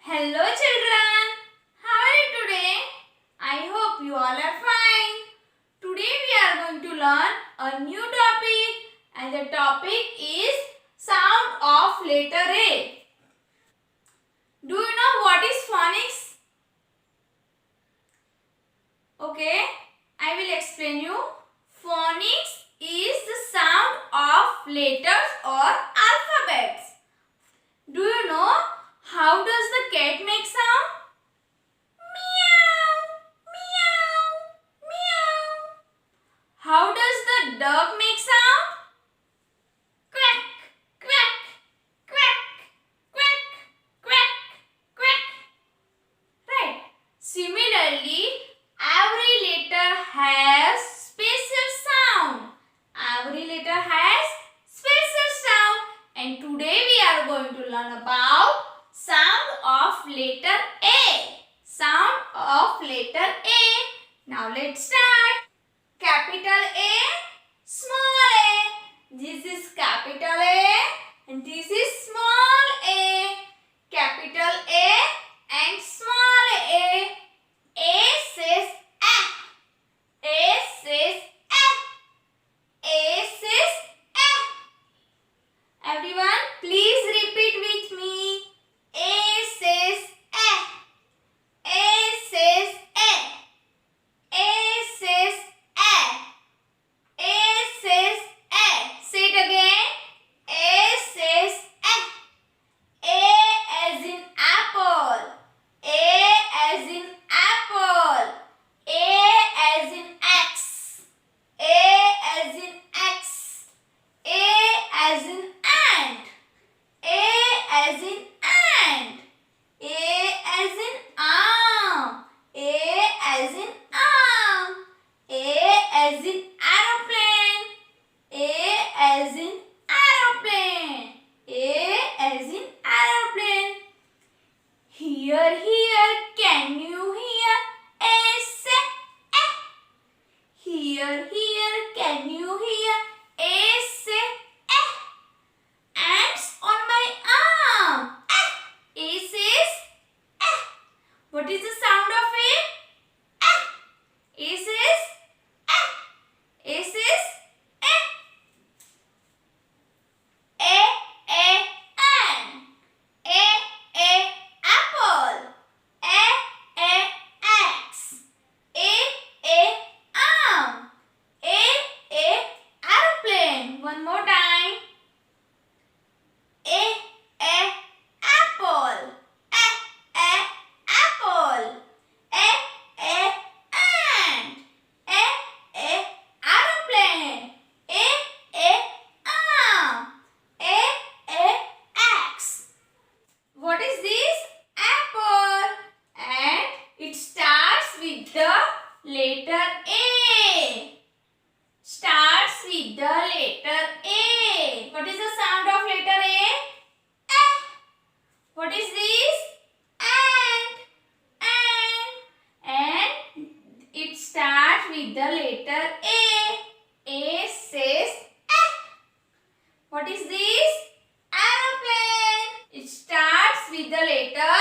Hello children, how are you today? I hope you all are fine. Today we are going to learn a new topic and the topic is sound of letter A. Do you know what is phonics? Okay, I will explain you. Phonics is the sound of letters or alphabets. Do you know how does the cat make sound? Meow, meow, meow. How does the duck make sound? Quack, quack, quack, quack, quack, quack. Right. Similarly, every letter has special sound. Every letter has special sound. And today we are going to learn about sound of letter A. Sound of letter A. Now let's start. Capital A, small a. This is capital A and this is small a. Capital A and small a. A says A. A says A. A says A. Everyone, please repeat with me. A says A. A says A. A says A. A says A. Say it again. A says A. A as in apple. A as in apple. A as in X. A as in X. A as in ant. A as in ant. A as in arm. A as in arm. A as in aeroplane. A as in aeroplane. A as in aeroplane. Here, can you hear? A say A. Here, can you hear? A say A. Ants on my arm. A. A says A. What is the sound of A? A. A says A. A says A. An. A apple. A axe. A arm. A aeroplane. One more time. A apple. A apple. A ant. A aeroplane. A arm. A axe. What is this? Apple. And it starts with the letter A. Starts with the letter A. What is the sound of letter A? A. What is this? Ant. And it starts with the letter A. A says A. What is this? Aeroplane. It starts with the letter